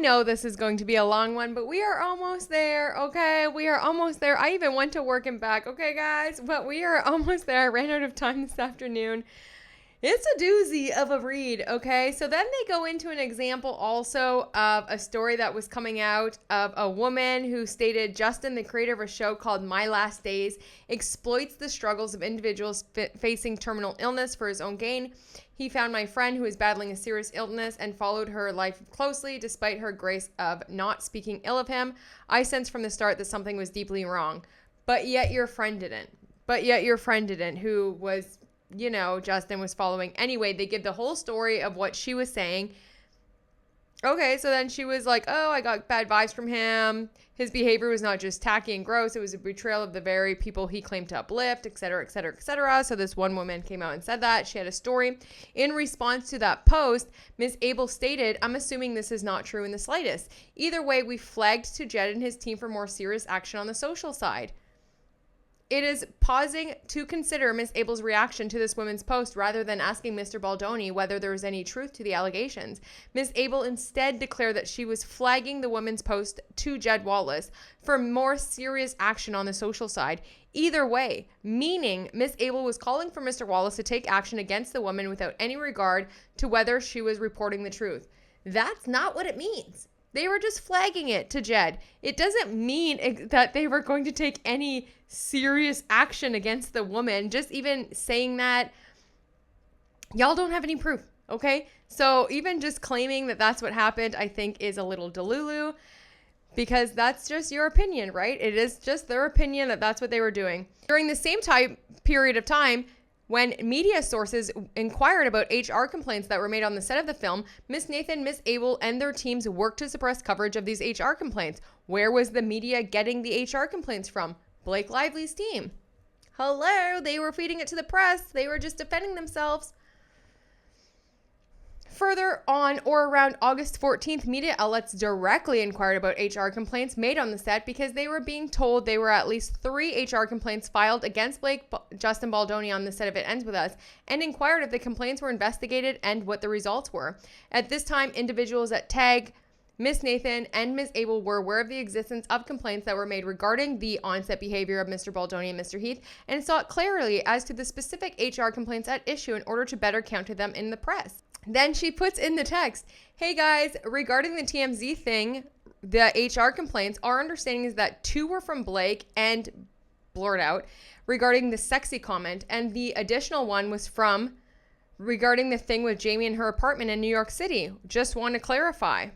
know this is going to be a long one, but we are almost there, okay? We are almost there. I even went to work and back, okay, guys? But we are almost there. I ran out of time this afternoon. It's a doozy of a read, okay? So then they go into an example also of a story that was coming out of a woman who stated Justin, the creator of a show called My Last Days, exploits the struggles of individuals facing terminal illness for his own gain. He found my friend who is battling a serious illness and followed her life closely despite her grace of not speaking ill of him. I sensed from the start that something was deeply wrong, but yet your friend didn't, who was... Justin was following. Anyway, they give the whole story of what she was saying. Okay, so then she was like, oh, I got bad vibes from him. His behavior was not just tacky and gross. It was a betrayal of the very people he claimed to uplift, et cetera, et cetera, et cetera. So this one woman came out and said that. She had a story. In response to that post, Ms. Abel stated, I'm assuming this is not true in the slightest. Either way, we flagged to Jed and his team for more serious action on the social side. It is pausing to consider Ms. Abel's reaction to this woman's post rather than asking Mr. Baldoni whether there was any truth to the allegations. Ms. Abel instead declared that she was flagging the woman's post to Jed Wallace for more serious action on the social side. Either way, meaning Ms. Abel was calling for Mr. Wallace to take action against the woman without any regard to whether she was reporting the truth. That's not what it means. They were just flagging it to Jed. It doesn't mean that they were going to take any serious action against the woman. Just even saying that, y'all don't have any proof, okay? So even just claiming that that's what happened, I think is a little delulu, because that's just your opinion, right? It is just their opinion that that's what they were doing. During the same period of time, when media sources inquired about HR complaints that were made on the set of the film, Ms. Nathan, Ms. Abel, and their teams worked to suppress coverage of these HR complaints. Where was the media getting the HR complaints from? Blake Lively's team. Hello, they were feeding it to the press. They were just defending themselves. Further on or around August 14th, media outlets directly inquired about HR complaints made on the set because they were being told there were at least 3 HR complaints filed against Justin Baldoni on the set of It Ends With Us, and inquired if the complaints were investigated and what the results were. At this time, individuals at TAG, Ms. Nathan, and Ms. Abel were aware of the existence of complaints that were made regarding the on-set behavior of Mr. Baldoni and Mr. Heath, and saw it clearly as to the specific HR complaints at issue in order to better counter them in the press. Then she puts in the text, hey guys, regarding the TMZ thing, the HR complaints, our understanding is that 2 were from Blake and blurred out regarding the sexy comment, and the additional one was from regarding the thing with Jamie and her apartment in New York City. Just want to clarify.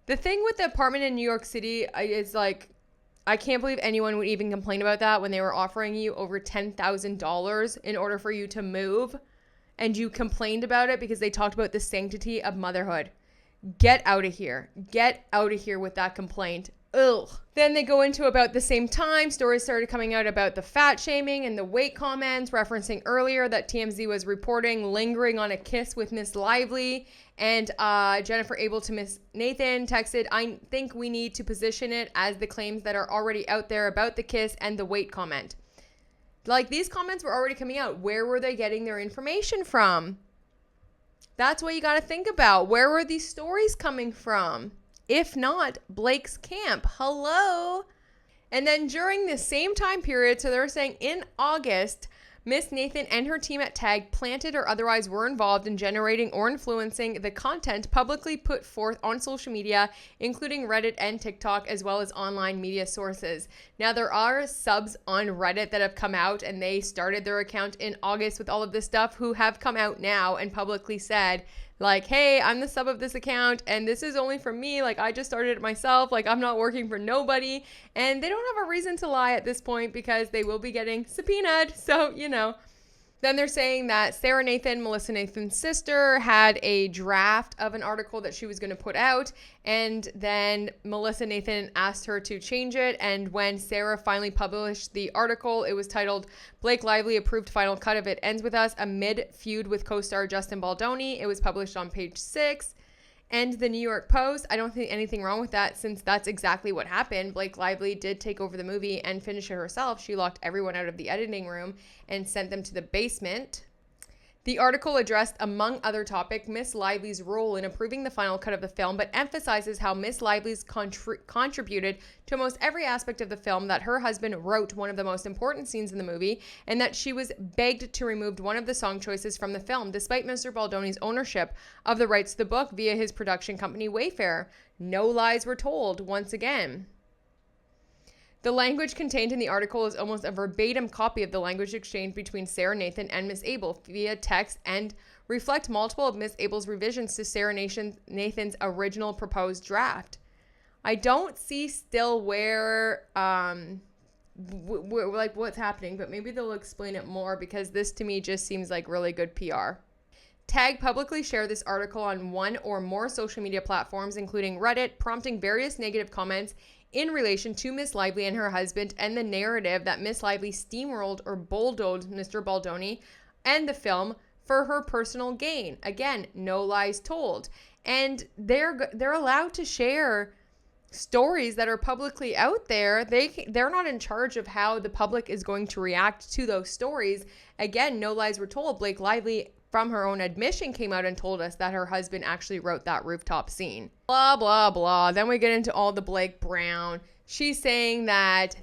The thing with the apartment in New York City is like, I can't believe anyone would even complain about that when they were offering you over $10,000 in order for you to move. And you complained about it because they talked about the sanctity of motherhood. Get out of here. Get out of here with that complaint. Ugh. Then they go into about the same time, stories started coming out about the fat shaming and the weight comments, referencing earlier that TMZ was reporting lingering on a kiss with Miss Lively. And Jennifer Abel to Miss Nathan texted, I think we need to position it as the claims that are already out there about the kiss and the weight comment. Like, these comments were already coming out. Where were they getting their information from? That's what you got to think about. Where were these stories coming from? If not, Blake's camp. Hello? And then during the same time period, so they're saying in August, Miss Nathan and her team at TAG planted or otherwise were involved in generating or influencing the content publicly put forth on social media, including Reddit and TikTok, as well as online media sources. Now, there are subs on Reddit that have come out, and they started their account in August with all of this stuff, who have come out now and publicly said, like, hey, I'm the sub of this account, and this is only for me. Like, I just started it myself. Like, I'm not working for nobody. And they don't have a reason to lie at this point because they will be getting subpoenaed. So, Then they're saying that Sarah Nathan, Melissa Nathan's sister, had a draft of an article that she was going to put out, and then Melissa Nathan asked her to change it, and when Sarah finally published the article, it was titled, Blake Lively approved final cut of It Ends With Us, amid feud with co-star Justin Baldoni. It was published on page 6. And the New York Post, I don't think anything wrong with that, since that's exactly what happened. Blake Lively did take over the movie and finish it herself. She locked everyone out of the editing room and sent them to the basement. The article addressed, among other topics, Miss Lively's role in approving the final cut of the film, but emphasizes how Miss Lively's contributed to almost every aspect of the film, that her husband wrote one of the most important scenes in the movie, and that she was begged to remove one of the song choices from the film, despite Mr. Baldoni's ownership of the rights to the book via his production company Wayfair. No lies were told, once again. The language contained in the article is almost a verbatim copy of the language exchange between Sarah Nathan and Miss Abel via text, and reflect multiple of Miss Abel's revisions to Sarah Nathan's original proposed draft. I don't see still where, like what's happening, but maybe they'll explain it more, because this to me just seems like really good PR. Tag publicly shared this article on one or more social media platforms, including Reddit, prompting various negative comments in relation to Miss Lively and her husband, and the narrative that Miss Lively steamrolled or bulldozed Mr. Baldoni and the film for her personal gain. Again, no lies told. And they're allowed to share stories that are publicly out there. They're not in charge of how the public is going to react to those stories. Again, no lies were told. Blake Lively, from her own admission, came out and told us that her husband actually wrote that rooftop scene. Blah, blah, blah. Then we get into all the Blake Brown. She's saying that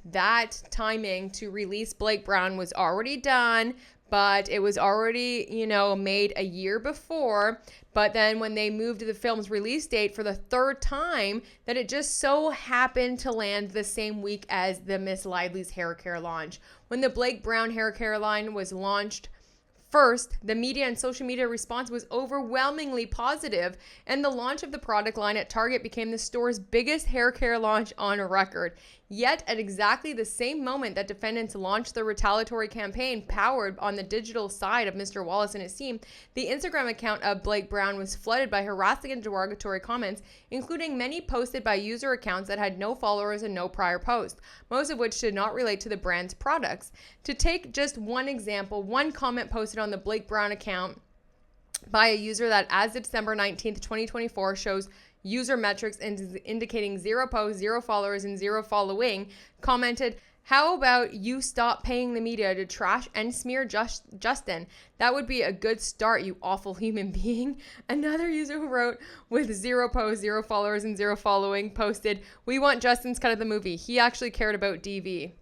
timing to release Blake Brown was already done, but it was already, made a year before. But then when they moved the film's release date for the third time, that it just so happened to land the same week as the Miss Lively's hair care launch. When the Blake Brown hair care line was launched first, the media and social media response was overwhelmingly positive, and the launch of the product line at Target became the store's biggest hair care launch on record. Yet, at exactly the same moment that defendants launched the retaliatory campaign powered on the digital side of Mr. Wallace and his team, the Instagram account of Blake Brown was flooded by harassing and derogatory comments, including many posted by user accounts that had no followers and no prior post, most of which did not relate to the brand's products. To take just one example, one comment posted on the Blake Brown account by a user that, as of December 19th, 2024, shows user metrics indicating 0 posts, 0 followers, and 0 following, commented, "How about you stop paying the media to trash and smear Justin? That would be a good start, you awful human being." Another user who wrote, with 0 posts, 0 followers, and 0 following, posted, "We want Justin's cut of the movie. He actually cared about DV."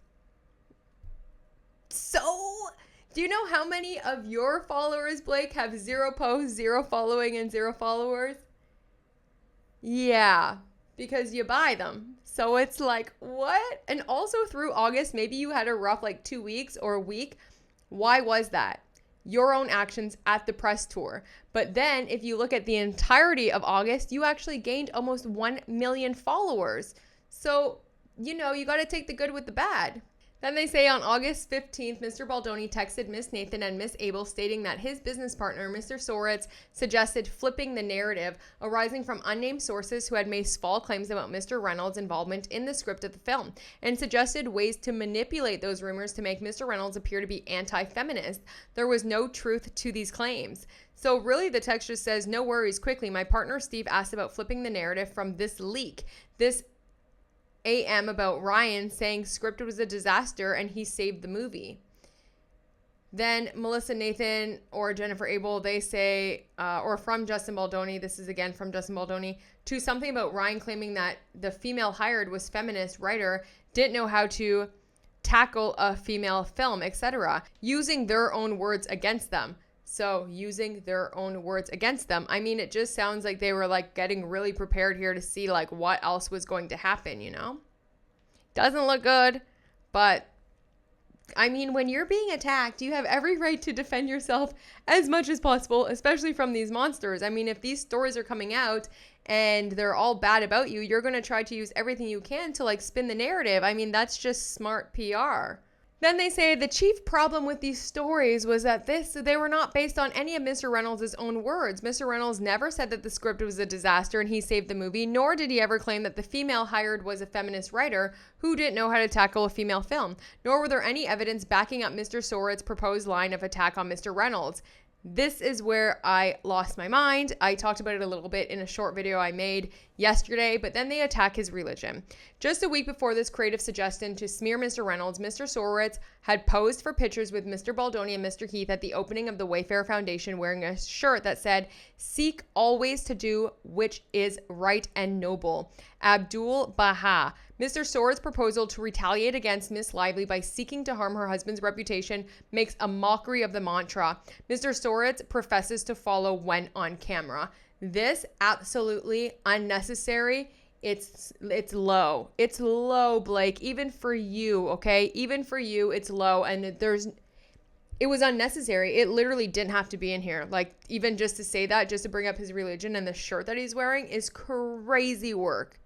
So, do you know how many of your followers, Blake, have 0 posts, 0 following, and 0 followers? Yeah, because you buy them. So it's like, what? And also through August, maybe you had a rough 2 weeks or a week. Why was that? Your own actions at the press tour. But then if you look at the entirety of August, you actually gained almost 1 million followers. So, you got to take the good with the bad. Then they say on August 15th, Mr. Baldoni texted Miss Nathan and Miss Abel stating that his business partner, Mr. Soritz, suggested flipping the narrative arising from unnamed sources who had made false claims about Mr. Reynolds' involvement in the script of the film, and suggested ways to manipulate those rumors to make Mr. Reynolds appear to be anti-feminist. There was no truth to these claims. So really the text just says, "No worries, quickly, my partner Steve asked about flipping the narrative from this leak. This AM about Ryan saying script was a disaster and he saved the movie." Then Melissa Nathan or Jennifer Abel, they say, or from Justin Baldoni, this is again from Justin Baldoni, to something about Ryan claiming that the female hired was feminist writer, didn't know how to tackle a female film, etc., using their own words against them. So using their own words against them. I mean, it just sounds like they were getting really prepared here to see what else was going to happen, Doesn't look good, but I mean, when you're being attacked, you have every right to defend yourself as much as possible, especially from these monsters. I mean, if these stories are coming out and they're all bad about you, you're going to try to use everything you can to spin the narrative. I mean, that's just smart PR. Then they say the chief problem with these stories was that they were not based on any of Mr. Reynolds' own words. Mr. Reynolds never said that the script was a disaster and he saved the movie, nor did he ever claim that the female hired was a feminist writer who didn't know how to tackle a female film, nor were there any evidence backing up Mr. Soritz's proposed line of attack on Mr. Reynolds. This is where I lost my mind. I talked about it a little bit in a short video I made yesterday, but then they attack his religion. Just a week before this creative suggestion to smear Mr. Reynolds, Mr. Sorowitz had posed for pictures with Mr. Baldoni and Mr. Heath at the opening of the Wayfair Foundation wearing a shirt that said, "Seek always to do which is right and noble. Abdul Baha." Mr. Sorowitz' proposal to retaliate against Miss Lively by seeking to harm her husband's reputation makes a mockery of the mantra Mr. Sorowitz professes to follow when on camera. This absolutely unnecessary. It's low. It's low, Blake. Even for you, okay? Even for you, it's low. And it was unnecessary. It literally didn't have to be in here. Like, even just to say that, just to bring up his religion and the shirt that he's wearing is crazy work.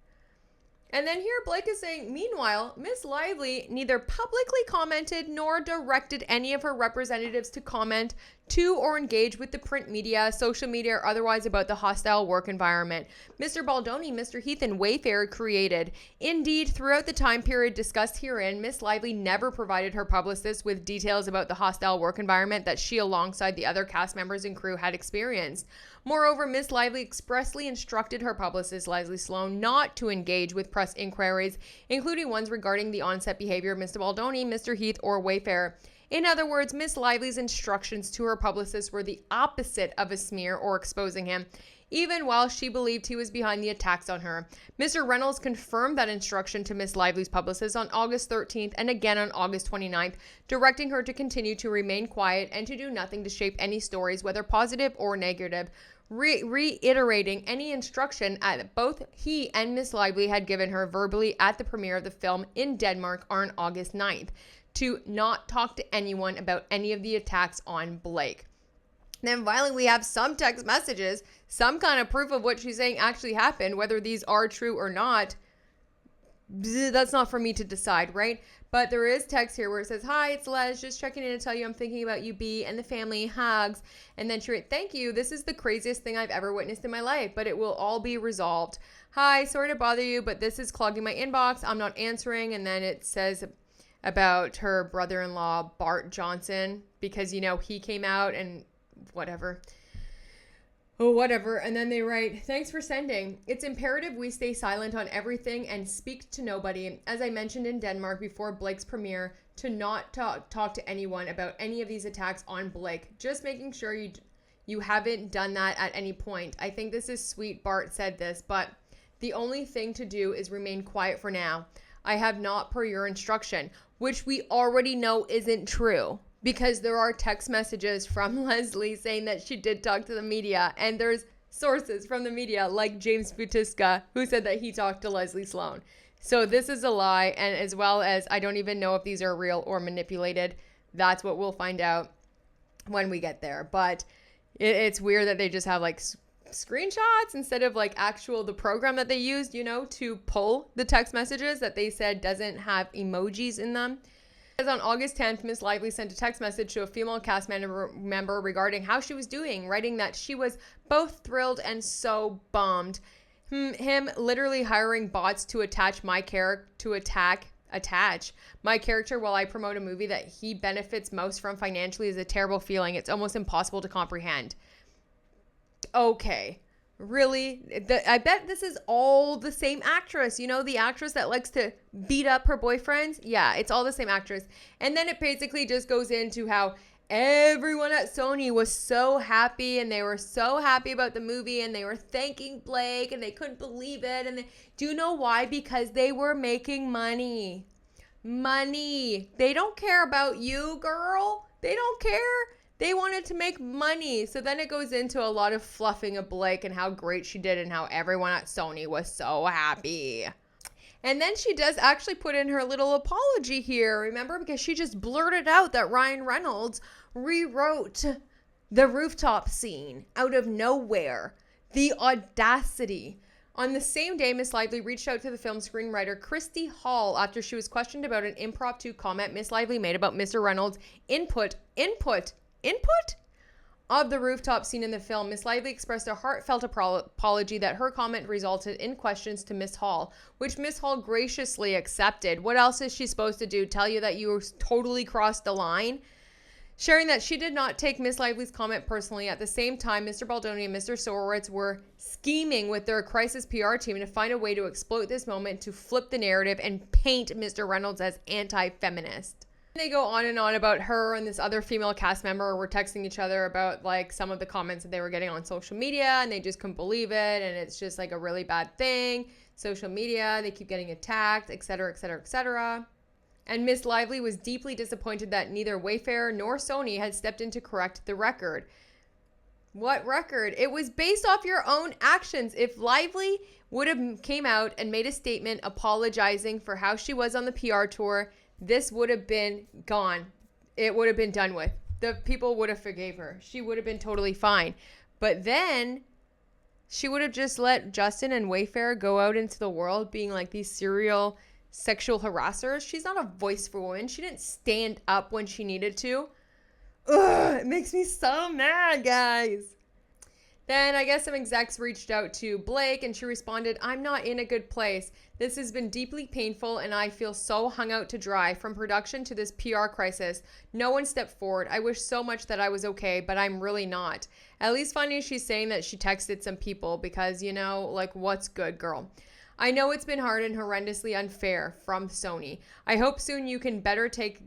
And then here Blake is saying, meanwhile, Miss Lively neither publicly commented nor directed any of her representatives to comment to or engage with the print media, social media, or otherwise about the hostile work environment Mr. Baldoni, Mr. Heath, and Wayfair created. Indeed, throughout the time period discussed herein, Miss Lively never provided her publicists with details about the hostile work environment that she, alongside the other cast members and crew, had experienced. Moreover, Miss Lively expressly instructed her publicist, Leslie Sloan, not to engage with press inquiries, including ones regarding the on-set behavior of Mr. Baldoni, Mr. Heath, or Wayfair. In other words, Miss Lively's instructions to her publicist were the opposite of a smear or exposing him, even while she believed he was behind the attacks on her. Mr. Reynolds confirmed that instruction to Miss Lively's publicist on August 13th and again on August 29th, directing her to continue to remain quiet and to do nothing to shape any stories, whether positive or negative, reiterating any instruction that both he and Miss Lively had given her verbally at the premiere of the film in Denmark on August 9th, to not talk to anyone about any of the attacks on Blake. Then finally, we have some text messages, some kind of proof of what she's saying actually happened, whether these are true or not. That's not for me to decide, right? But there is text here where it says, "Hi, it's Les, just checking in to tell you I'm thinking about you, B, and the family, hugs." And then she wrote, "Thank you. This is the craziest thing I've ever witnessed in my life, but it will all be resolved. Hi, sorry to bother you, but this is clogging my inbox. I'm not answering." And then it says about her brother-in-law, Bart Johnson, because, you know, he came out and whatever. And then they write, "Thanks for sending. It's imperative we stay silent on everything and speak to nobody. As I mentioned in Denmark before Blake's premiere, to not talk to anyone about any of these attacks on Blake. Just making sure you haven't done that at any point. I think this is sweet Bart said this, but the only thing to do is remain quiet for now. I have not per your instruction," which we already know isn't true, because there are text messages from Leslie saying that she did talk to the media, and there's sources from the media like James Butiska who said that he talked to Leslie Sloan. So this is a lie, and as well as I don't even know if these are real or manipulated. That's what we'll find out when we get there. But it's weird that they just have like screenshots instead of like the program that they used, you know, to pull the text messages that they said doesn't have emojis in them. As on August 10th, Miss Lively sent a text message to a female cast member regarding how she was doing, writing that she was both thrilled and so bummed. Him literally hiring bots to attach my character while I promote a movie that he benefits most from financially is a terrible feeling. It's almost impossible to comprehend. Okay, really? I bet this is all the same actress. You know, the actress that likes to beat up her boyfriends? Yeah, it's all the same actress. And then it basically just goes into how everyone at Sony was so happy, and they were so happy about the movie, and they were thanking Blake, and they couldn't believe it. And do you know why? Because they were making money. Money. They don't care about you, girl. They don't care. They wanted to make money. So then it goes into a lot of fluffing of Blake and how great she did and how everyone at Sony was so happy. And then she does actually put in her little apology here, remember? Because she just blurted out that Ryan Reynolds rewrote the rooftop scene out of nowhere. The audacity. On the same day, Miss Lively reached out to the film screenwriter Christy Hall after she was questioned about an impromptu comment Miss Lively made about Mr. Reynolds' input of the rooftop scene in the film. Miss Lively expressed a heartfelt apology that her comment resulted in questions to Miss Hall, which Miss Hall graciously accepted. What else is she supposed to do? Tell you that you totally crossed the line? sharing that she did not take Miss Lively's comment personally. At the same time, Mr. Baldoni and Mr. Sorowitz were scheming with their crisis PR team to find a way to exploit this moment to flip the narrative and paint Mr. Reynolds as anti-feminist. They go on and on about her and this other female cast member were texting each other about like some of the comments that they were getting on social media, and they just couldn't believe it, and it's just like a really bad thing. Social media, they keep getting attacked, etc., etc., etc. And Miss Lively was deeply disappointed that neither Wayfair nor Sony had stepped in to correct the record. What record? It was based off your own actions. If Lively would have came out and made a statement apologizing for how she was on the PR tour, this would have been gone. It would have been done with. The people would have forgave her. She would have been totally fine. But then she would have just let Justin and Wayfair go out into the world being like these serial sexual harassers. She's not a voice for women. She didn't stand up when she needed to. Ugh, it makes me so mad, guys. Then I guess some execs reached out to Blake and she responded, "I'm not in a good place. This has been deeply painful and I feel so hung out to dry from production to this PR crisis. No one stepped forward. I wish so much that I was okay, but I'm really not." At least funny she's saying that she texted some people because, you know, like, what's good, girl? "I know it's been hard and horrendously unfair," from Sony. "I hope soon you can better take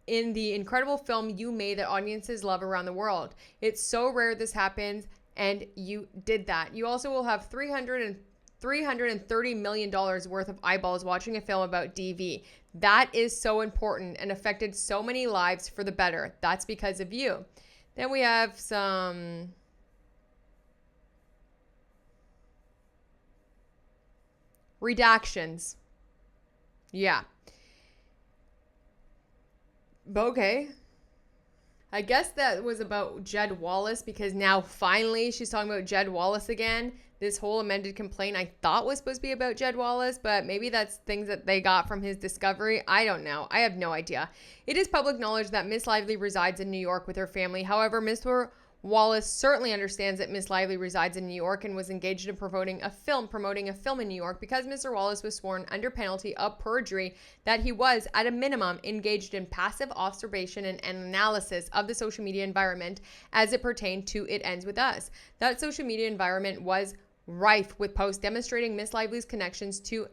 in the incredible film you made that audiences love around the world. It's so rare this happens. And you did that. You also will have $330 million worth of eyeballs watching a film about DV. That is so important and affected so many lives for the better. That's because of you." Then we have some redactions. Yeah. Okay. I guess that was about Jed Wallace because now finally she's talking about Jed Wallace again. This whole amended complaint I thought was supposed to be about Jed Wallace, but maybe that's things that they got from his discovery. I don't know. I have no idea. It is public knowledge that Miss Lively resides in New York with her family. However, Mr. Wallace certainly understands that Miss Lively resides in New York and was engaged in promoting a film in New York because Mr. Wallace was sworn under penalty of perjury that he was, at a minimum, engaged in passive observation and analysis of the social media environment as it pertained to It Ends With Us. That social media environment was rife with posts demonstrating Miss Lively's connections to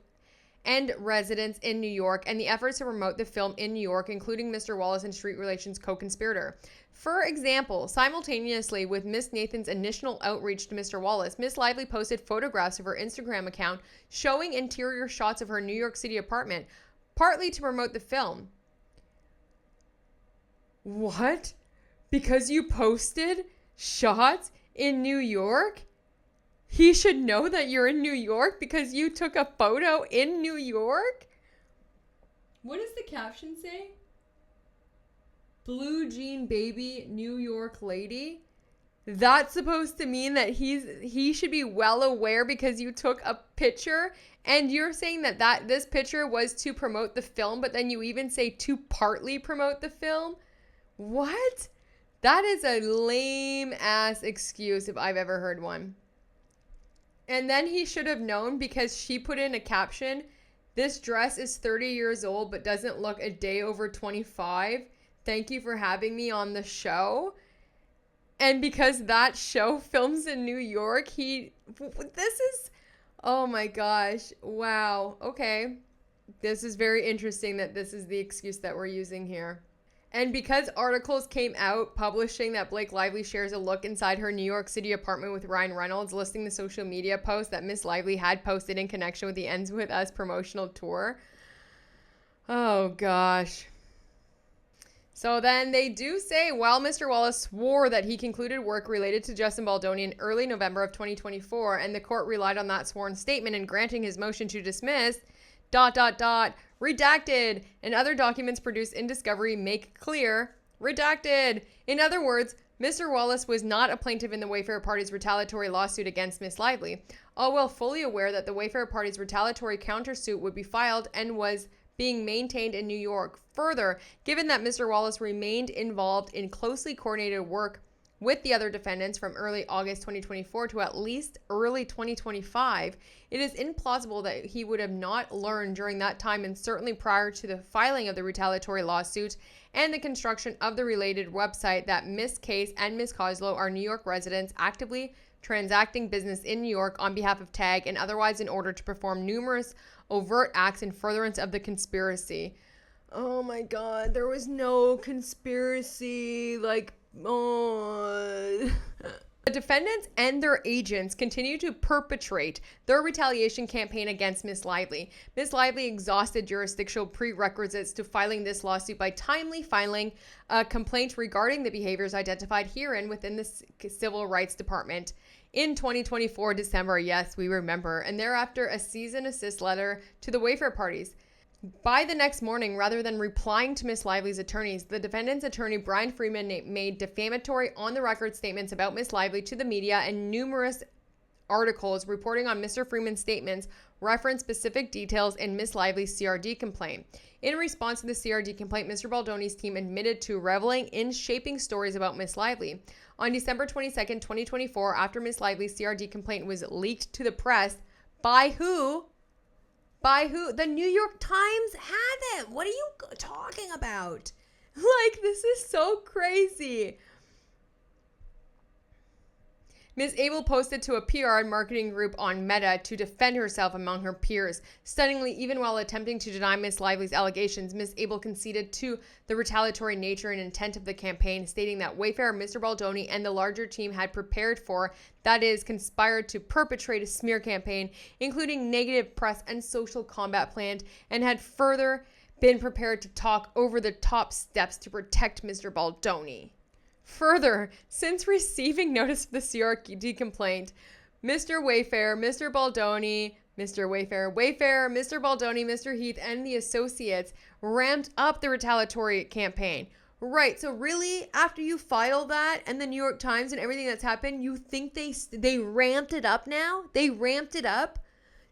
and residents in New York and the efforts to promote the film in New York, including Mr. Wallace and street relations co-conspirator. For example, simultaneously with Miss Nathan's initial outreach to Mr. Wallace, Miss Lively posted photographs of her Instagram account showing interior shots of her New York City apartment, partly to promote the film. What? Because you posted shots in New York? He should know that you're in New York because you took a photo in New York? What does the caption say? Blue jean baby, New York lady? That's supposed to mean that he should be well aware because you took a picture, and you're saying that this picture was to promote the film, but then you even say to partly promote the film? What? That is a lame ass excuse if I've ever heard one. And then he should have known because she put in a caption, "This dress is 30 years old but doesn't look a day over 25. Thank you for having me on the show." And because that show films in New York, oh my gosh. Wow. Okay. This is very interesting that this is the excuse that we're using here. And because articles came out publishing that Blake Lively shares a look inside her New York City apartment with Ryan Reynolds, listing the social media post that Miss Lively had posted in connection with the Ends With Us promotional tour. Oh, gosh. So then they do say, while Mr. Wallace swore that he concluded work related to Justin Baldoni in early November of 2024, and the court relied on that sworn statement in granting his motion to dismiss, ... redacted, and other documents produced in discovery make clear, redacted. In other words, Mr. Wallace was not a plaintiff in the Wayfair Party's retaliatory lawsuit against Miss Lively, all while fully aware that the Wayfair Party's retaliatory countersuit would be filed and was being maintained in New York. Further, given that Mr. Wallace remained involved in closely coordinated work with the other defendants from early August 2024 to at least early 2025, it is implausible that he would have not learned during that time, and certainly prior to the filing of the retaliatory lawsuit and the construction of the related website, that Ms. Case and Ms. Coslow are New York residents actively transacting business in New York on behalf of TAG and otherwise in order to perform numerous overt acts in furtherance of the conspiracy. Oh my God, there was no conspiracy. The defendants and their agents continue to perpetrate their retaliation campaign against Ms. Lively. Ms. Lively exhausted jurisdictional prerequisites to filing this lawsuit by timely filing a complaint regarding the behaviors identified herein within the Civil Rights Department in 2024 December. Yes, we remember. And thereafter, a cease and desist letter to the Wayfair parties. By the next morning, rather than replying to Ms. Lively's attorneys, the defendant's attorney, Brian Freeman, made defamatory on-the-record statements about Ms. Lively to the media, and numerous articles reporting on Mr. Freeman's statements reference specific details in Ms. Lively's CRD complaint. In response to the CRD complaint, Mr. Baldoni's team admitted to reveling in shaping stories about Ms. Lively. On December 22nd, 2024, after Ms. Lively's CRD complaint was leaked to the press, by who? The New York Times had it. What are you talking about? This is so crazy. Ms. Abel posted to a PR and marketing group on Meta to defend herself among her peers. Stunningly, even while attempting to deny Ms. Lively's allegations, Ms. Abel conceded to the retaliatory nature and intent of the campaign, stating that Wayfair, Mr. Baldoni, and the larger team had prepared for, that is, conspired to perpetrate a smear campaign, including negative press and social combat planned, and had further been prepared to talk over the top steps to protect Mr. Baldoni. Further, since receiving notice of the CRD complaint, Mr. Wayfair, Mr. Baldoni, Mr. Wayfair, Mr. Baldoni, Mr. Heath, and the associates ramped up the retaliatory campaign. Right, so really, after you file that and the New York Times and everything that's happened, you think they ramped it up now? They ramped it up?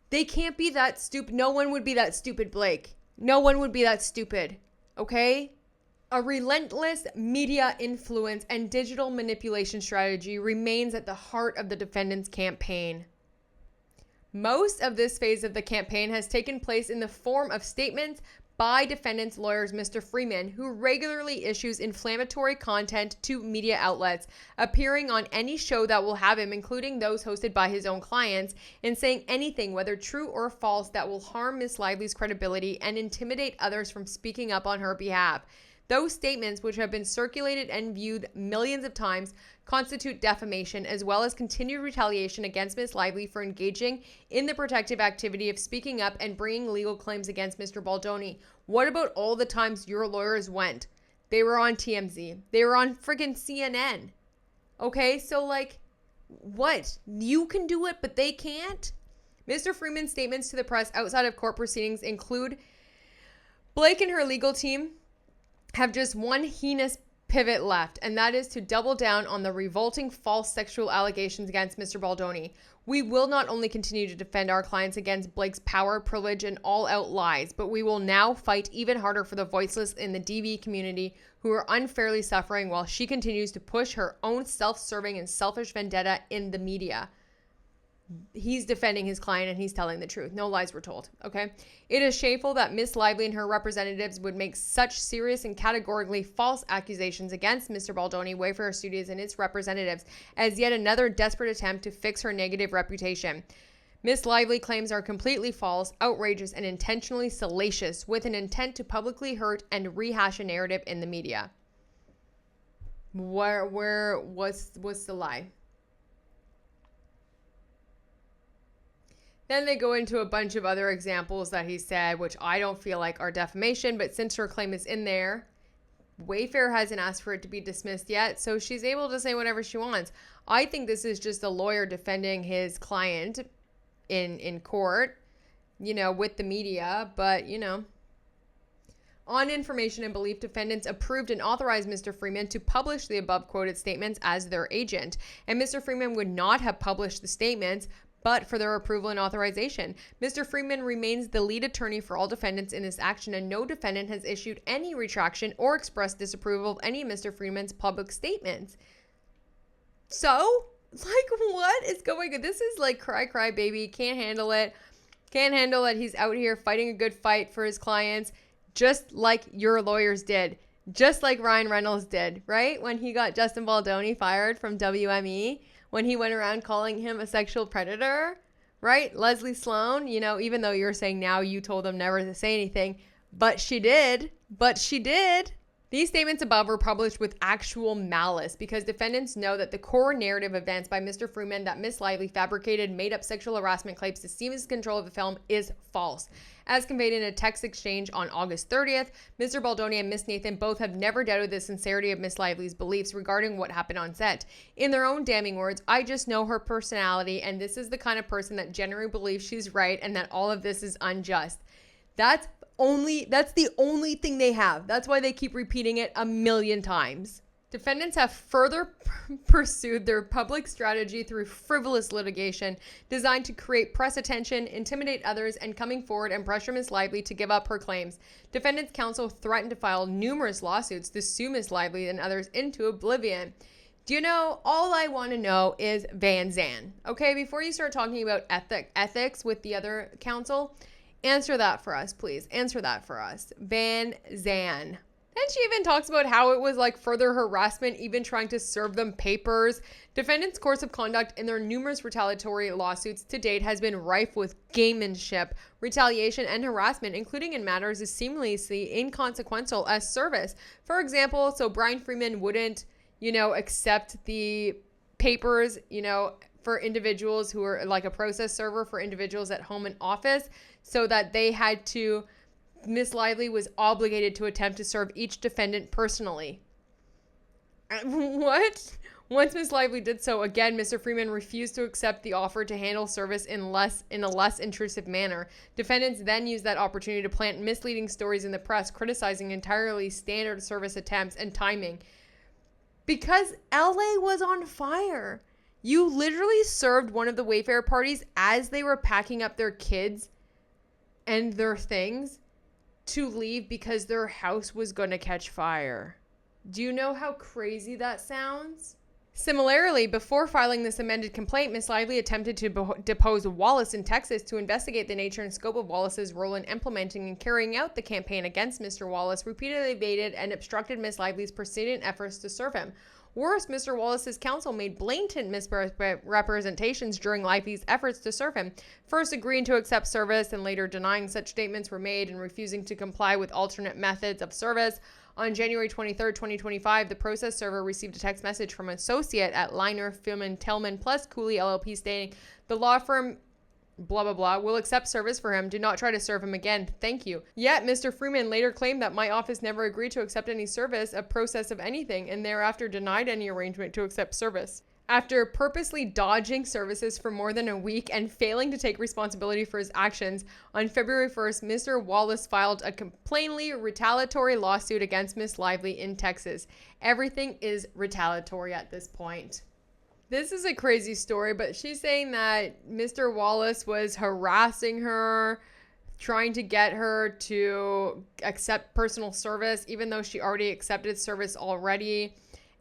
They can't be that stupid. No one would be that stupid, Blake. No one would be that stupid, okay? A relentless media influence and digital manipulation strategy remains at the heart of the defendant's campaign. Most of this phase of the campaign has taken place in the form of statements by defendant's lawyers, Mr. Freeman, who regularly issues inflammatory content to media outlets, appearing on any show that will have him, including those hosted by his own clients, and saying anything, whether true or false, that will harm Ms. Lively's credibility and intimidate others from speaking up on her behalf. Those statements, which have been circulated and viewed millions of times, constitute defamation as well as continued retaliation against Ms. Lively for engaging in the protective activity of speaking up and bringing legal claims against Mr. Baldoni. What about all the times your lawyers went? They were on TMZ. They were on freaking CNN. Okay, so what? You can do it, but they can't? Mr. Freeman's statements to the press outside of court proceedings include Blake and her legal team have just one heinous pivot left, and that is to double down on the revolting false sexual allegations against Mr. Baldoni. We will not only continue to defend our clients against Blake's power, privilege, and all-out lies, but we will now fight even harder for the voiceless in the DV community who are unfairly suffering while she continues to push her own self-serving and selfish vendetta in the media. He's defending his client and he's telling the truth. No lies were told, okay? It is shameful that Ms. Lively and her representatives would make such serious and categorically false accusations against Mr. Baldoni, Wayfair Studios, and its representatives as yet another desperate attempt to fix her negative reputation. Ms. Lively claims are completely false, outrageous, and intentionally salacious with an intent to publicly hurt and rehash a narrative in the media. What's the lie? Then they go into a bunch of other examples that he said, which I don't feel like are defamation, but since her claim is in there, Wayfair hasn't asked for it to be dismissed yet, so she's able to say whatever she wants. I think this is just a lawyer defending his client in court, with the media, but, On information and belief, defendants approved and authorized Mr. Freeman to publish the above quoted statements as their agent, and Mr. Freeman would not have published the statements but for their approval and authorization. Mr. Freeman remains the lead attorney for all defendants in this action, and no defendant has issued any retraction or expressed disapproval of any of Mr. Freeman's public statements. So, like, what is going on? This is like cry baby. Can't handle it. Can't handle it. He's out here fighting a good fight for his clients, just like your lawyers did. Just like Ryan Reynolds did, right? When he got Justin Baldoni fired from WME, when he went around calling him a sexual predator, right? Leslie Sloan, you know, even though you're saying now you told them never to say anything, but she did. These statements above were published with actual malice because defendants know that the core narrative advanced by Mr. Freeman that Miss Lively fabricated made-up sexual harassment claims to seize his control of the film is false. As conveyed in a text exchange on August 30th, Mr. Baldoni and Miss Nathan both have never doubted the sincerity of Miss Lively's beliefs regarding what happened on set. In their own damning words, I just know her personality, and this is the kind of person that generally believes she's right and that all of this is unjust. That's the only thing they have. That's why they keep repeating it a million times. Defendants have further pursued their public strategy through frivolous litigation designed to create press attention, intimidate others, and coming forward and pressure Miss Lively to give up her claims. Defendants' counsel threatened to file numerous lawsuits to sue Miss Lively and others into oblivion. Do you know, all I want to know is Van Zandt. Okay, before you start talking about ethics with the other counsel, answer that for us, please. Answer that for us. Van Zandt. And she even talks about how it was like further harassment, even trying to serve them papers. Defendants' course of conduct in their numerous retaliatory lawsuits to date has been rife with gamemanship, retaliation, and harassment, including in matters as seamlessly inconsequential as service. For example, so Brian Freeman wouldn't, accept the papers, for individuals who are like a process server for individuals at home and office, so that they had to, Miss Lively was obligated to attempt to serve each defendant personally. What? Once Miss Lively did so, again, Mr. Freeman refused to accept the offer to handle service in a less intrusive manner. Defendants then used that opportunity to plant misleading stories in the press, criticizing entirely standard service attempts and timing. Because LA was on fire. You literally served one of the Wayfair parties as they were packing up their kids and their things to leave because their house was going to catch fire. Do you know how crazy that sounds? Similarly, before filing this amended complaint, Ms. Lively attempted to depose Wallace in Texas to investigate the nature and scope of Wallace's role in implementing and carrying out the campaign against Mr. Wallace, repeatedly evaded and obstructed Ms. Lively's persistent efforts to serve him. Worse, Mr. Wallace's counsel made blatant misrepresentations during Lively's efforts to serve him, first agreeing to accept service and later denying such statements were made and refusing to comply with alternate methods of service. On January 23, 2025, the process server received a text message from an associate at Liner, Philman, Tillman plus Cooley LLP stating, the law firm blah, blah, blah, will accept service for him. Do not try to serve him again. Thank you. Yet, Mr. Freeman later claimed that my office never agreed to accept any service, a process of anything, and thereafter denied any arrangement to accept service. After purposely dodging services for more than a week and failing to take responsibility for his actions, on February 1st, Mr. Wallace filed a plainly retaliatory lawsuit against Miss Lively in Texas. Everything is retaliatory at this point. This is a crazy story, but she's saying that Mr. Wallace was harassing her, trying to get her to accept personal service, even though she already accepted service already,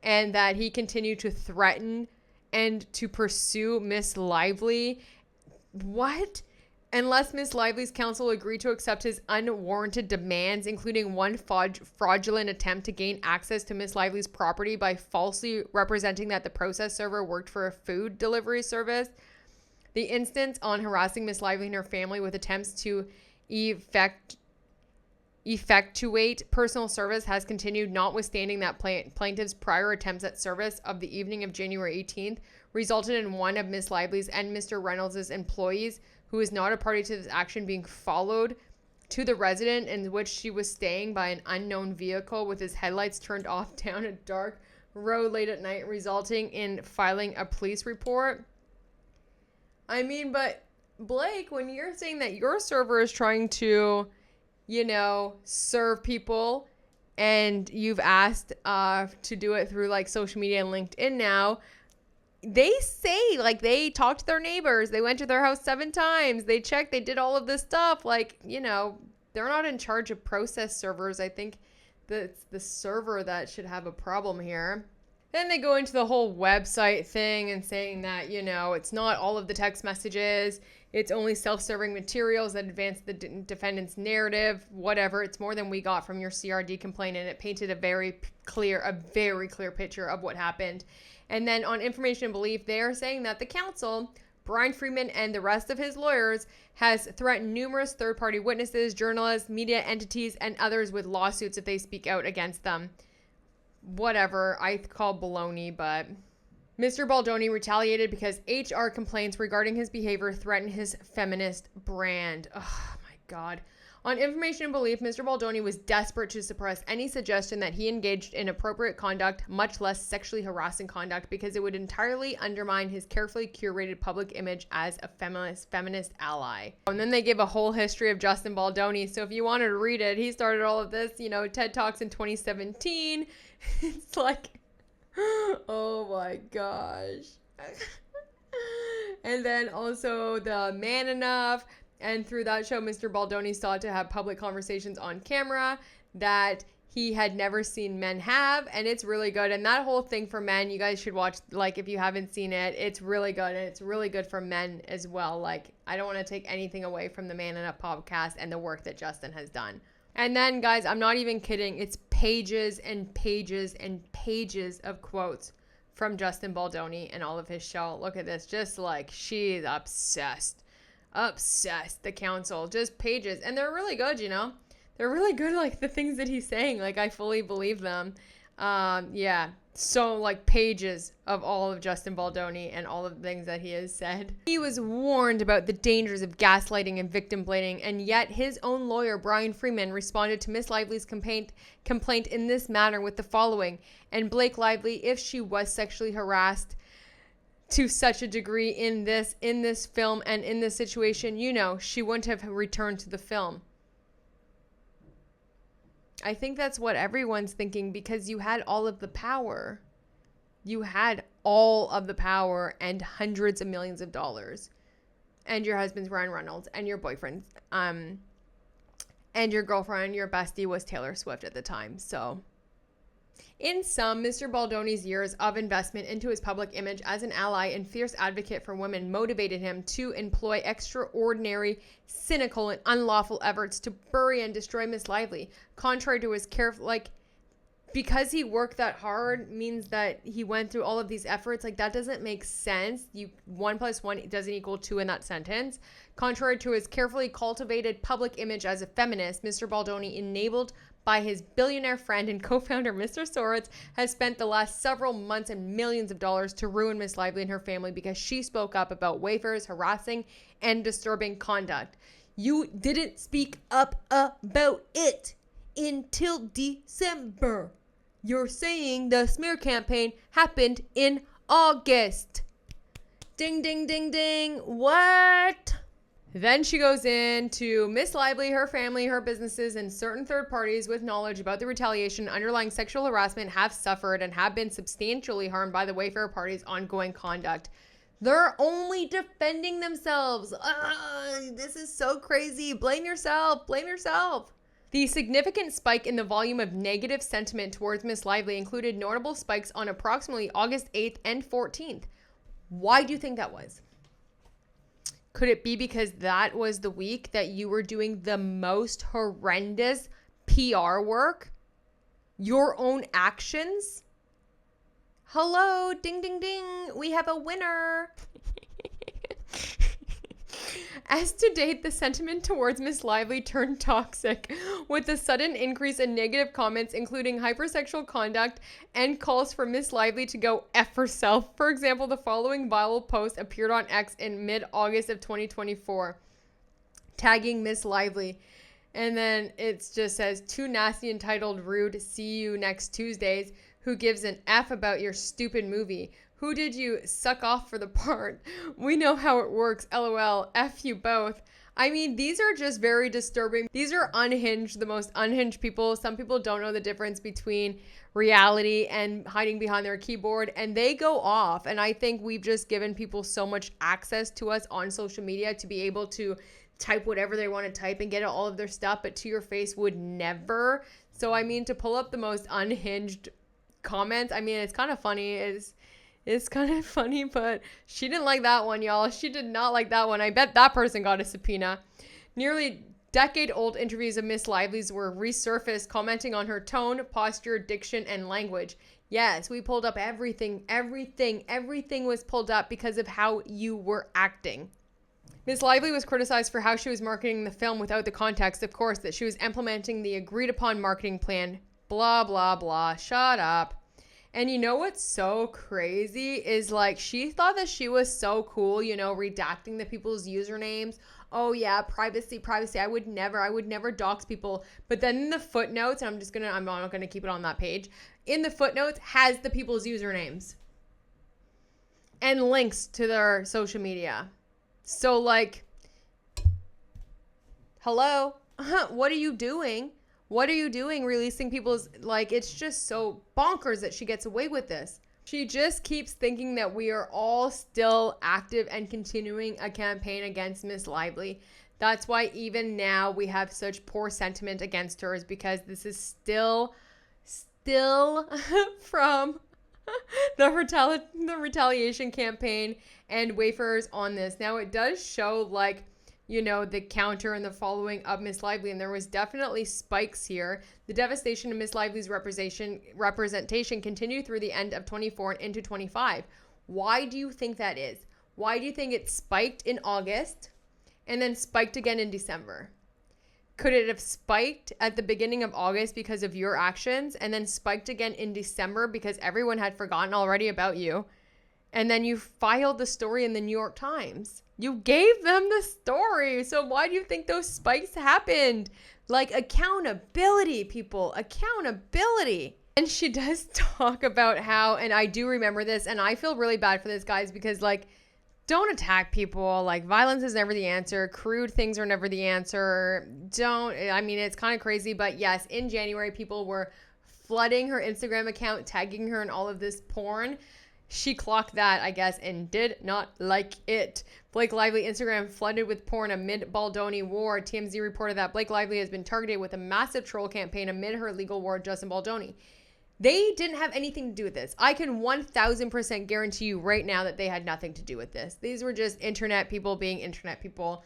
and that he continued to threaten and to pursue Miss Lively. What? Unless Miss Lively's counsel agreed to accept his unwarranted demands, including one fraudulent attempt to gain access to Miss Lively's property by falsely representing that the process server worked for a food delivery service. The instance on harassing Miss Lively and her family with attempts to effectuate personal service has continued, notwithstanding that plaintiff's prior attempts at service of the evening of January 18th resulted in one of Miss Lively's and Mr. Reynolds' employees, who is not a party to this action, being followed to the residence in which she was staying by an unknown vehicle with his headlights turned off down a dark road late at night, resulting in filing a police report. I mean, but Blake, when you're saying that your server is trying to, serve people, and you've asked to do it through like social media and LinkedIn now, they say like they talked to their neighbors, they went to their house 7 times, they checked, they did all of this stuff. Like, they're not in charge of process servers. I think that's the server that should have a problem here. Then they go into the whole website thing and saying that, it's not all of the text messages. It's only self-serving materials that advance the defendant's narrative, whatever. It's more than we got from your CRD complaint, and it painted a very clear picture of what happened. And then on information and belief, they are saying that the counsel, Brian Freeman, and the rest of his lawyers has threatened numerous third-party witnesses, journalists, media entities, and others with lawsuits if they speak out against them. Whatever, I call baloney, but Mr. Baldoni retaliated because HR complaints regarding his behavior threatened his feminist brand. Oh my God. On information and belief, Mr. Baldoni was desperate to suppress any suggestion that he engaged in appropriate conduct, much less sexually harassing conduct, because it would entirely undermine his carefully curated public image as a feminist ally. And then they give a whole history of Justin Baldoni. So if you wanted to read it, he started all of this, TED Talks in 2017. It's like, oh my gosh. And then also the Man Enough. And through that show, Mr. Baldoni sought to have public conversations on camera that he had never seen men have. And it's really good. And that whole thing for men, you guys should watch, if you haven't seen it, it's really good. And it's really good for men as well. I don't want to take anything away from the Man Enough podcast and the work that Justin has done. And then, guys, I'm not even kidding. It's pages and pages and pages of quotes from Justin Baldoni and all of his show. Look at this. Just she's obsessed. The counsel, just pages, and they're really good. They're really good. The things that he's saying, I fully believe them. So pages of all of Justin Baldoni and all of the things that he has said. He was warned about the dangers of gaslighting and victim blaming, and yet his own lawyer, Brian Freeman, responded to Miss Lively's complaint in this manner with the following: and Blake Lively, if she was sexually harassed to such a degree in this film and in this situation, she wouldn't have returned to the film. I think that's what everyone's thinking, because you had all of the power. You had all of the power and hundreds of millions of dollars. And your husband's Ryan Reynolds, and your boyfriend, and your girlfriend, your bestie was Taylor Swift at the time. So in sum, Mr. Baldoni's years of investment into his public image as an ally and fierce advocate for women motivated him to employ extraordinary, cynical, and unlawful efforts to bury and destroy Miss Lively. Contrary to his because he worked that hard means that he went through all of these efforts. That doesn't make sense. 1 + 1 doesn't equal 2 in that sentence. Contrary to his carefully cultivated public image as a feminist, Mr. Baldoni, enabled by his billionaire friend and co-founder Mr. Soritz, has spent the last several months and millions of dollars to ruin Miss Lively and her family because she spoke up about Wayfair's harassing and disturbing conduct. You didn't speak up about it until December. You're saying the smear campaign happened in August. Ding, ding, ding, ding. What? Then she goes into Miss Lively, her family, her businesses, and certain third parties with knowledge about the retaliation underlying sexual harassment have suffered and have been substantially harmed by the Wayfair party's ongoing conduct. They're only defending themselves. This is so crazy. Blame yourself. Blame yourself. The significant spike in the volume of negative sentiment towards Miss Lively included notable spikes on approximately August 8th and 14th. Why do you think that was? Could it be because that was the week that you were doing the most horrendous PR work? Your own actions? Hello, ding, ding, ding. We have a winner. As to date, the sentiment towards Miss Lively turned toxic, with a sudden increase in negative comments, including hypersexual conduct and calls for Miss Lively to go F herself. For example, the following viral post appeared on X in mid-August of 2024, tagging Miss Lively. And then it just says, "Too nasty, entitled, rude, see you next Tuesdays. Who gives an F about your stupid movie? Who did you suck off for the part? We know how it works. LOL. F you both." I mean, these are just very disturbing. These are unhinged, the most unhinged people. Some people don't know the difference between reality and hiding behind their keyboard, and they go off. And I think we've just given people so much access to us on social media to be able to type whatever they want to type and get all of their stuff, but to your face would never. So, I mean, to pull up the most unhinged comments. I mean, it's kind of funny. It's kind of funny, but she didn't like that one, y'all. She did not like that one. I bet that person got a subpoena. Nearly decade-old interviews of Miss Lively's were resurfaced, commenting on her tone, posture, diction, and language. Yes, we pulled up everything. Everything was pulled up because of how you were acting. Miss Lively was criticized for how she was marketing the film without the context, of course, that she was implementing the agreed-upon marketing plan. Blah, blah, blah. Shut up. And you know what's so crazy is like she thought that she was so cool, you know, redacting the people's usernames. Oh yeah, privacy. I would never dox people. But then in the footnotes, and I'm not gonna keep it on that page. In the footnotes has the people's usernames and links to their social media. So like, hello, what are you doing? What are you doing releasing people's, like, it's just so bonkers that she gets away with this. She just keeps thinking that we are all still active and continuing a campaign against Miss Lively. That's why even now we have such poor sentiment against her, is because this is still from the retaliation campaign and Wayfarers on this. Now it does show like, you know, the counter and the following of Miss Lively, and there was definitely spikes here. The devastation of Miss Lively's representation continued through the end of 24 and into 25. Why do you think that is? Why do you think it spiked in August and then spiked again in December? Could it have spiked at the beginning of August because of your actions and then spiked again in December because everyone had forgotten already about you? And then you filed the story in the New York Times. You gave them the story. So why do you think those spikes happened? Like, accountability, people. Accountability. And she does talk about how, and I do remember this, and I feel really bad for this, guys, because, like, don't attack people. Like, violence is never the answer. Crude things are never the answer. It's kind of crazy. But yes, in January, people were flooding her Instagram account, tagging her in all of this porn. She clocked that, I guess, and did not like it. Blake Lively Instagram flooded with porn amid Baldoni war. TMZ reported that Blake Lively has been targeted with a massive troll campaign amid her legal war with Justin Baldoni. They didn't have anything to do with this. I can 1000% guarantee you right now that they had nothing to do with this. These were just internet people being internet people.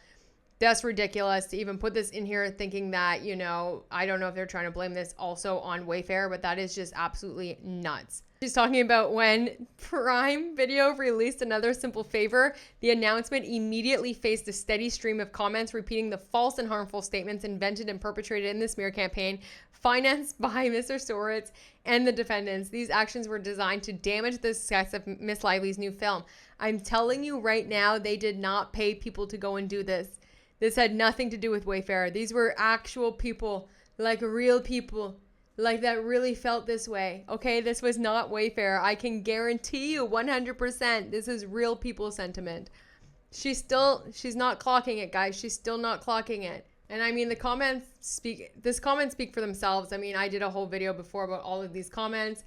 That's ridiculous to even put this in here thinking that, you know, I don't know if they're trying to blame this also on Wayfair, but that is just absolutely nuts. She's talking about when Prime Video released Another Simple Favor, the announcement immediately faced a steady stream of comments repeating the false and harmful statements invented and perpetrated in the smear campaign, financed by Mr. Soritz and the defendants. These actions were designed to damage the success of Miss Lively's new film. I'm telling you right now, they did not pay people to go and do this. This had nothing to do with Wayfair. These were actual people, like real people, like that really felt this way. Okay, this was not Wayfair. I can guarantee you 100% this is real people sentiment. She's not clocking it, guys. She's still not clocking it. And I mean, the comments speak for themselves. I mean, I did a whole video before about all of these comments.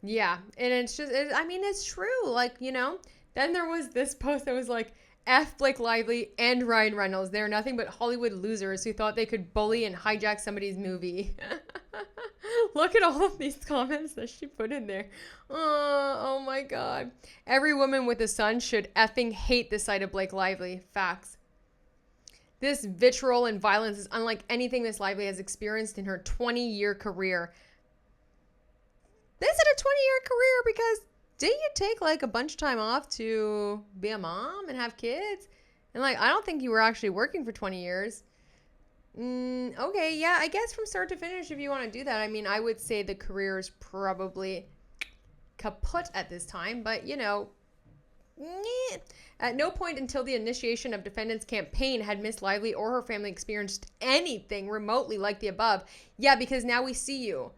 Yeah, and it's just, it's true. Like, you know, then there was this post that was like, F Blake Lively and Ryan Reynolds. They're nothing but Hollywood losers who thought they could bully and hijack somebody's movie. Look at all of these comments that she put in there. Oh my God. Every woman with a son should effing hate the sight of Blake Lively. Facts. This vitriol and violence is unlike anything Miss Lively has experienced in her 20-year career. This is a 20-year career because didn't you take like a bunch of time off to be a mom and have kids? And like, I don't think you were actually working for 20 years. Okay, yeah, I guess from start to finish, if you want to do that. I mean, I would say the career is probably kaput at this time, but you know, at no point until the initiation of defendant's campaign had Miss Lively or her family experienced anything remotely like the above. Yeah, because now we see you.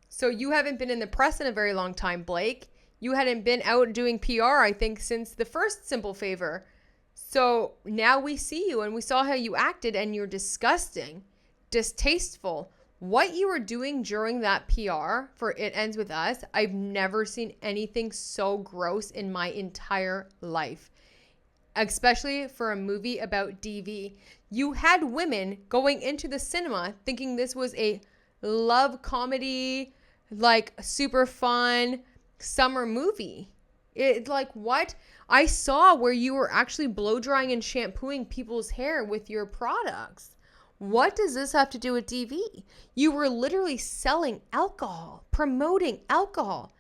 So you haven't been in the press in a very long time, Blake. You hadn't been out doing PR, I think, since the first Simple Favor. So now we see you and we saw how you acted and you're disgusting, distasteful. What you were doing during that PR for It Ends With Us, I've never seen anything so gross in my entire life, especially for a movie about DV. You had women going into the cinema thinking this was a love comedy, like super fun summer movie. It's like, what? I saw where you were actually blow drying and shampooing people's hair with your products. What does this have to do with DV? You were literally selling alcohol, promoting alcohol.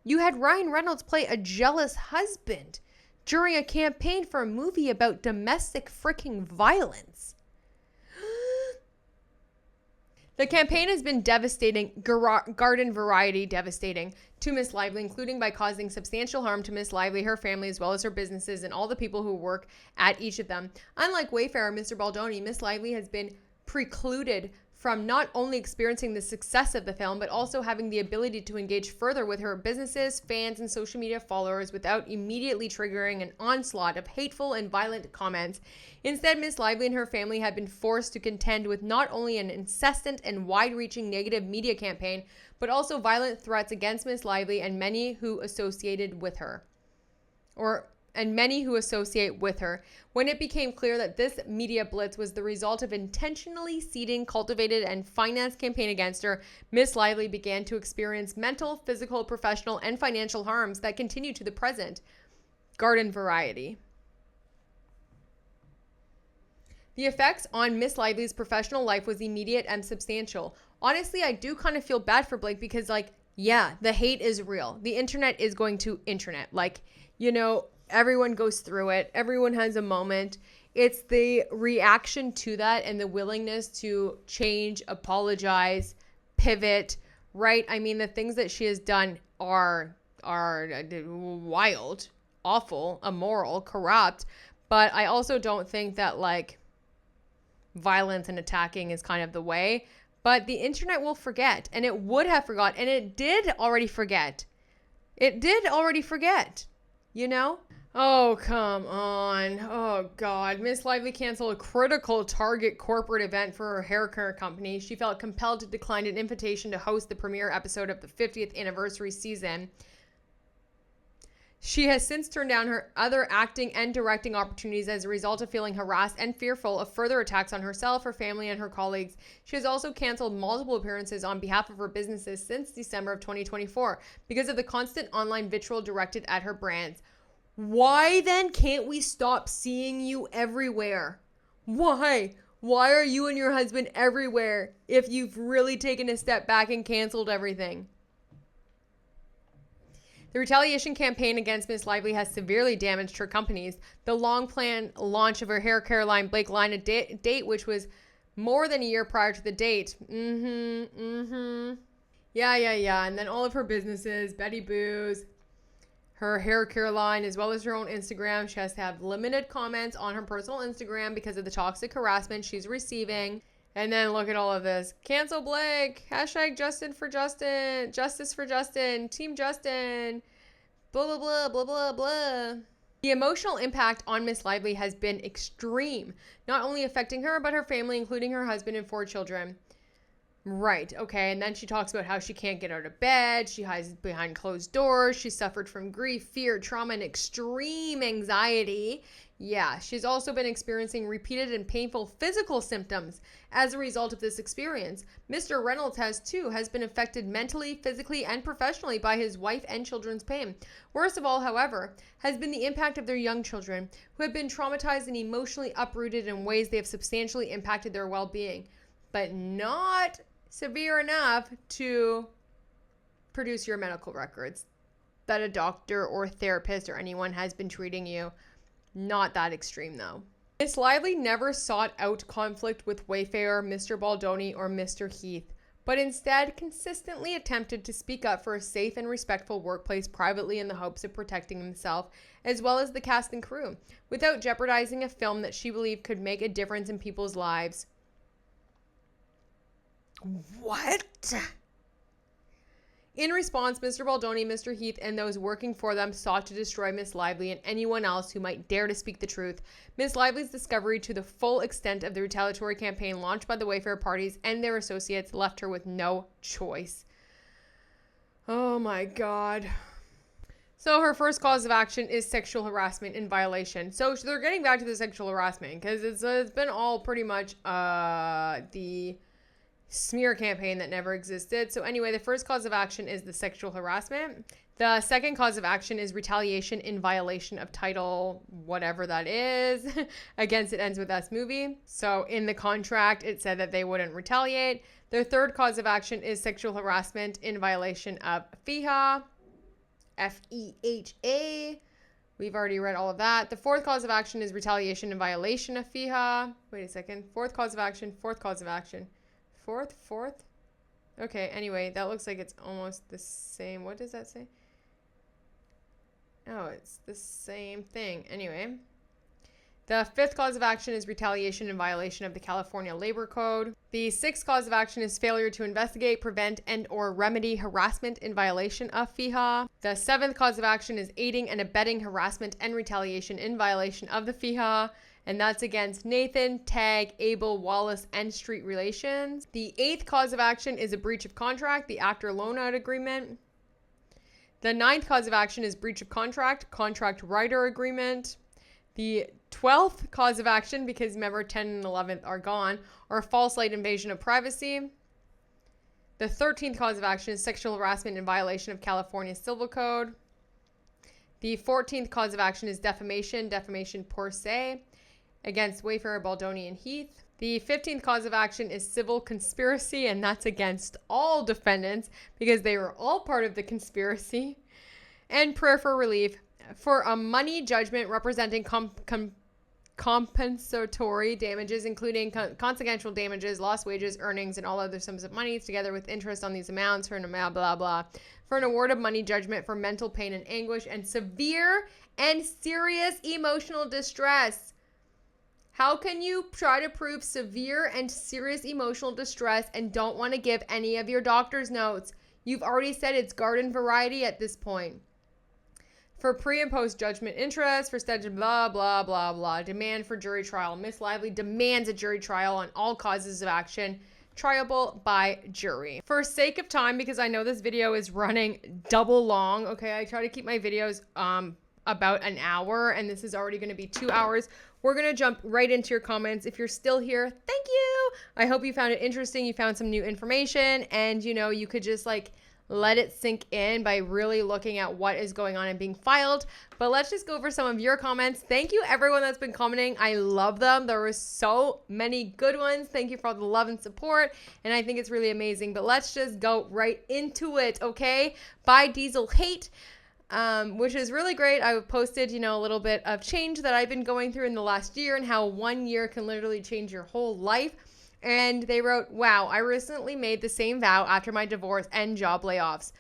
You had Ryan Reynolds play a jealous husband during a campaign for a movie about domestic freaking violence. The campaign has been devastating, garden variety devastating to Miss Lively, including by causing substantial harm to Miss Lively, her family, as well as her businesses and all the people who work at each of them. Unlike Wayfarer, Mr. Baldoni, Miss Lively has been precluded from not only experiencing the success of the film, but also having the ability to engage further with her businesses, fans, and social media followers without immediately triggering an onslaught of hateful and violent comments. Instead, Miss Lively and her family have been forced to contend with not only an incessant and wide-reaching negative media campaign, but also violent threats against Miss Lively and many who associated with her. When it became clear that this media blitz was the result of intentionally seeding, cultivated, and financed campaign against her, Miss Lively began to experience mental, physical, professional, and financial harms that continue to the present. Garden variety. The effects on Miss Lively's professional life was immediate and substantial. Honestly, I do kind of feel bad for Blake because, like, yeah, the hate is real. The internet is going to internet. Like, you know, everyone goes through it. Everyone has a moment. It's the reaction to that and the willingness to change, apologize, pivot, right? I mean, the things that she has done are wild, awful, immoral, corrupt. But I also don't think that, like, violence and attacking is kind of the way. But the internet will forget, and it would have forgot, and it did already forget. You know? Oh, come on. Oh, God. Miss Lively canceled a critical Target corporate event for her hair care company. She felt compelled to decline an invitation to host the premiere episode of the 50th anniversary season. She has since turned down her other acting and directing opportunities as a result of feeling harassed and fearful of further attacks on herself, her family, and her colleagues. She has also canceled multiple appearances on behalf of her businesses since December of 2024 because of the constant online vitriol directed at her brands. Why then can't we stop seeing you everywhere? Why? Why are you and your husband everywhere if you've really taken a step back and canceled everything? The retaliation campaign against Miss Lively has severely damaged her companies. The long-planned launch of her hair care line, Blake Line, a date which was more than a year prior to the date. Yeah. And then all of her businesses, Betty Boo's, her hair care line, as well as her own Instagram. She has to have limited comments on her personal Instagram because of the toxic harassment she's receiving. And then look at all of this. Cancel Blake. Hashtag Justice for Justin. Team Justin. Blah, blah, blah, blah, blah, blah. The emotional impact on Miss Lively has been extreme, not only affecting her, but her family, including her husband and 4 children. Right, okay, and then she talks about how she can't get out of bed, she hides behind closed doors, she suffered from grief, fear, trauma, and extreme anxiety. Yeah, she's also been experiencing repeated and painful physical symptoms as a result of this experience. Mr. Reynolds has been affected mentally, physically, and professionally by his wife and children's pain. Worst of all, however, has been the impact of their young children, who have been traumatized and emotionally uprooted in ways they have substantially impacted their well-being, but not severe enough to produce your medical records that a doctor or therapist or anyone has been treating you. Not that extreme, though. Miss Lively never sought out conflict with Wayfarer, Mr. Baldoni, or Mr. Heath, but instead consistently attempted to speak up for a safe and respectful workplace privately in the hopes of protecting himself, as well as the cast and crew, without jeopardizing a film that she believed could make a difference in people's lives. What? In response, Mr. Baldoni, Mr. Heath, and those working for them sought to destroy Miss Lively and anyone else who might dare to speak the truth. Miss Lively's discovery to the full extent of the retaliatory campaign launched by the Wayfarer parties and their associates left her with no choice. Oh my God. So her first cause of action is sexual harassment in violation. So they're getting back to the sexual harassment because it's been all pretty much the smear campaign that never existed. So anyway, the first cause of action is the sexual harassment. The second cause of action is retaliation in violation of title, whatever that is, against It Ends With Us movie. So in the contract, it said that they wouldn't retaliate. Their third cause of action is sexual harassment in violation of FEHA, F-E-H-A. We've already read all of that. The fourth cause of action is retaliation in violation of FEHA. Wait a second. Fourth cause of action. Fourth? Okay, anyway, that looks like it's almost the same. What does that say? Oh, it's the same thing. Anyway, the fifth cause of action is retaliation in violation of the California Labor Code. The sixth cause of action is failure to investigate, prevent, and or remedy harassment in violation of FEHA. The seventh cause of action is aiding and abetting harassment and retaliation in violation of the FEHA. And that's against Nathan, Tag, Abel, Wallace, and Street Relations. The eighth cause of action is a breach of contract, the actor loan-out agreement. The ninth cause of action is breach of contract, contract writer agreement. The 12th cause of action, because remember 10 and 11th are gone, are false light invasion of privacy. The 13th cause of action is sexual harassment in violation of California Civil Code. The 14th cause of action is defamation, defamation per se, against Wayfarer, Baldoni, and Heath. The 15th cause of action is civil conspiracy, and that's against all defendants because they were all part of the conspiracy. And prayer for relief for a money judgment representing compensatory damages, including consequential damages, lost wages, earnings, and all other sums of money, together with interest on these amounts for an amount, blah, blah, for an award of money judgment for mental pain and anguish and severe and serious emotional distress. How can you try to prove severe and serious emotional distress and don't want to give any of your doctor's notes? You've already said it's garden variety at this point. For pre and post judgment interest, for statute, blah, blah, blah, blah. Demand for jury trial. Miss Lively demands a jury trial on all causes of action, triable by jury. For sake of time, because I know this video is running double long, okay, I try to keep my videos about an hour, and this is already going to be 2 hours. We're going to jump right into your comments. If you're still here, thank you. I hope you found it interesting. You found some new information, and you could just let it sink in by really looking at what is going on and being filed. But let's just go over some of your comments. Thank you everyone that's been commenting. I love them. There were so many good ones. Thank you for all the love and support. And I think it's really amazing. But let's just go right into it, okay? Bye Diesel Hate. Which is really great. I posted, a little bit of change that I've been going through in the last year and how 1 year can literally change your whole life. And they wrote, wow, I recently made the same vow after my divorce and job layoffs.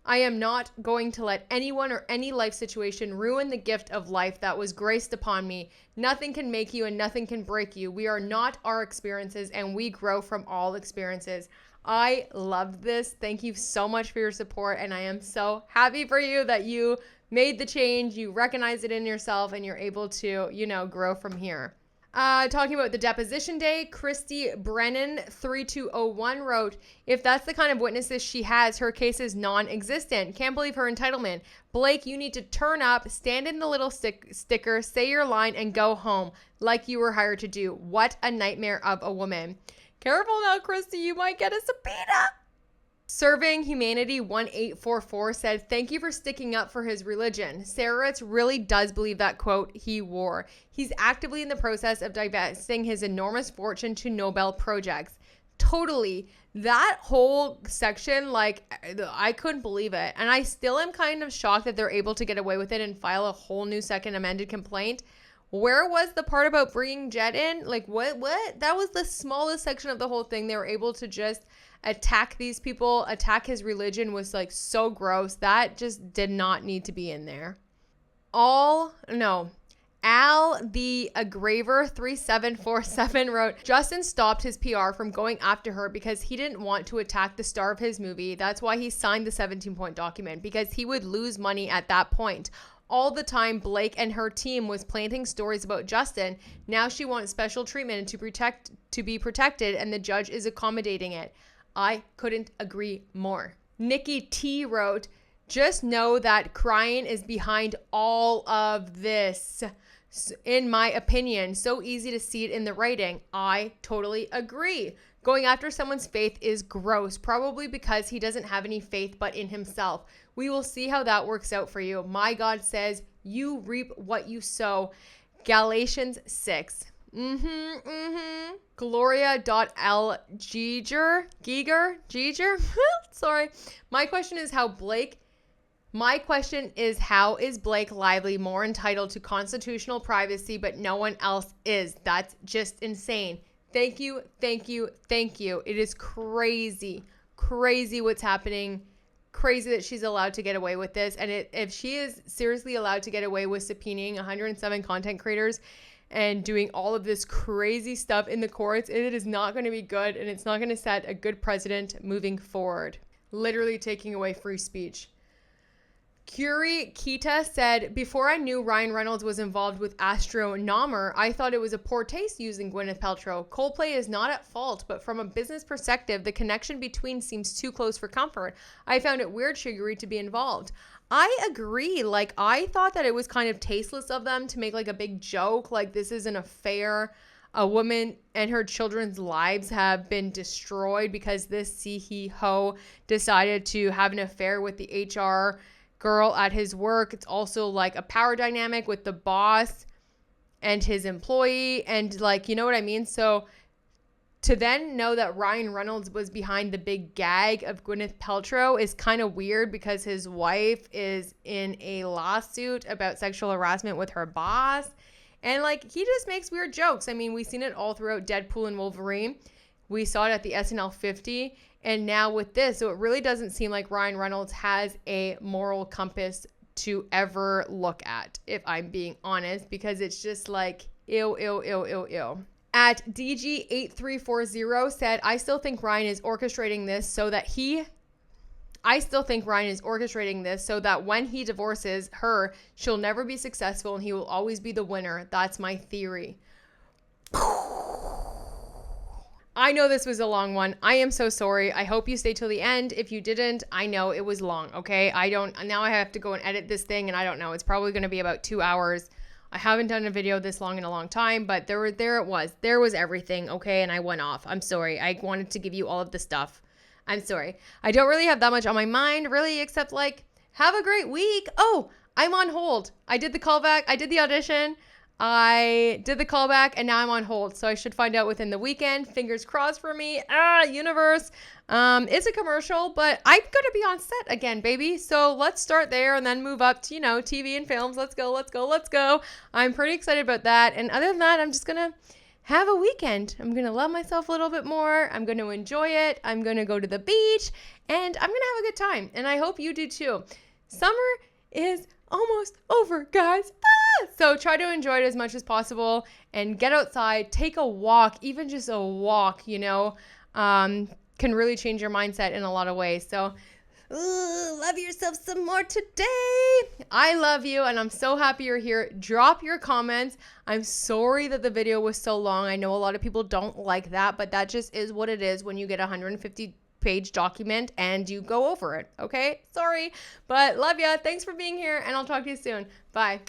I am not going to let anyone or any life situation ruin the gift of life that was graced upon me. Nothing can make you and nothing can break you. We are not our experiences and we grow from all experiences. I love this. Thank you so much for your support. And I am so happy for you that you made the change. You recognize it in yourself and you're able to, grow from here. Talking about the deposition day, Christy Brennan 3201 wrote, if that's the kind of witnesses she has, her case is non-existent. Can't believe her entitlement. Blake, you need to turn up, stand in the little sticker, say your line, and go home like you were hired to do. What a nightmare of a woman. Careful now, Christy, you might get a subpoena. Serving Humanity 1844 said, thank you for sticking up for his religion. Saritz really does believe that quote he wore. He's actively in the process of divesting his enormous fortune to Nobel projects. Totally. That whole section, I couldn't believe it. And I still am kind of shocked that they're able to get away with it and file a whole new second amended complaint. Where was the part about bringing Jet in? What? That was the smallest section of the whole thing. They were able to just attack these people, attack his religion was so gross. That just did not need to be in there. Al the Aggraver 3747 wrote, Justin stopped his PR from going after her because he didn't want to attack the star of his movie. That's why he signed the 17-point document, because he would lose money at that point. All the time, Blake and her team was planting stories about Justin. Now she wants special treatment to be protected, and the judge is accommodating it. I couldn't agree more. Nikki T wrote, just know that crying is behind all of this. in my opinion. So easy to see it in the writing. I totally agree. Going after someone's faith is gross, probably because he doesn't have any faith but in himself. We will see how that works out for you. My God says you reap what you sow. Galatians 6. Gloria.L. Giger? Sorry. My question is how is Blake Lively more entitled to constitutional privacy, but no one else is? That's just insane. Thank you. It is crazy what's happening. Crazy that she's allowed to get away with this. And if she is seriously allowed to get away with subpoenaing 107 content creators and doing all of this crazy stuff in the courts, it is not going to be good, and it's not going to set a good precedent moving forward. Literally taking away free speech. Curie Kita said, before I knew Ryan Reynolds was involved with Astronomer, I thought it was a poor taste using Gwyneth Paltrow. Coldplay is not at fault, but from a business perspective, the connection between seems too close for comfort. I found it weird she agreed to be involved. I agree. Like, I thought that it was kind of tasteless of them to make like a big joke. Like, this is an affair. A woman and her children's lives have been destroyed because this CEO decided to have an affair with the HR girl at his work. It's also like a power dynamic with the boss and his employee, and like, you know what I mean? So to then know that Ryan Reynolds was behind the big gag of Gwyneth Paltrow is kind of weird, because his wife is in a lawsuit about sexual harassment with her boss, and like, he just makes weird jokes. I mean, we've seen it all throughout Deadpool and Wolverine. We saw it at the SNL 50, and now with this. So it really doesn't seem like Ryan Reynolds has a moral compass to ever look at, if I'm being honest, because it's just like, ew. At DG8340 said, I still think Ryan is orchestrating this so that when he divorces her, she'll never be successful and he will always be the winner. That's my theory. I know this was a long one. I am so sorry. I hope you stay till the end. If you didn't, I know it was long, okay? Now I have to go and edit this thing, and I don't know. It's probably going to be about 2 hours. I haven't done a video this long in a long time, but there it was. There was everything, okay? And I went off. I'm sorry. I wanted to give you all of the stuff. I'm sorry. I don't really have that much on my mind, really, except like, have a great week. Oh, I'm on hold. I did the callback. I did the audition. I did the callback, and now I'm on hold. So I should find out within the weekend. Fingers crossed for me. Universe. It's a commercial, but I'm going to be on set again, baby. So let's start there and then move up to, TV and films. Let's go. I'm pretty excited about that. And other than that, I'm just going to have a weekend. I'm going to love myself a little bit more. I'm going to enjoy it. I'm going to go to the beach, and I'm going to have a good time. And I hope you do too. Summer is almost over, guys. So try to enjoy it as much as possible and get outside, take a walk. Even just a walk, can really change your mindset in a lot of ways. So love yourself some more today. I love you, and I'm so happy you're here. Drop your comments. I'm sorry that the video was so long. I know a lot of people don't like that, but that just is what it is when you get a 150-page document and you go over it. Okay? Sorry, but love ya. Thanks for being here, and I'll talk to you soon. Bye.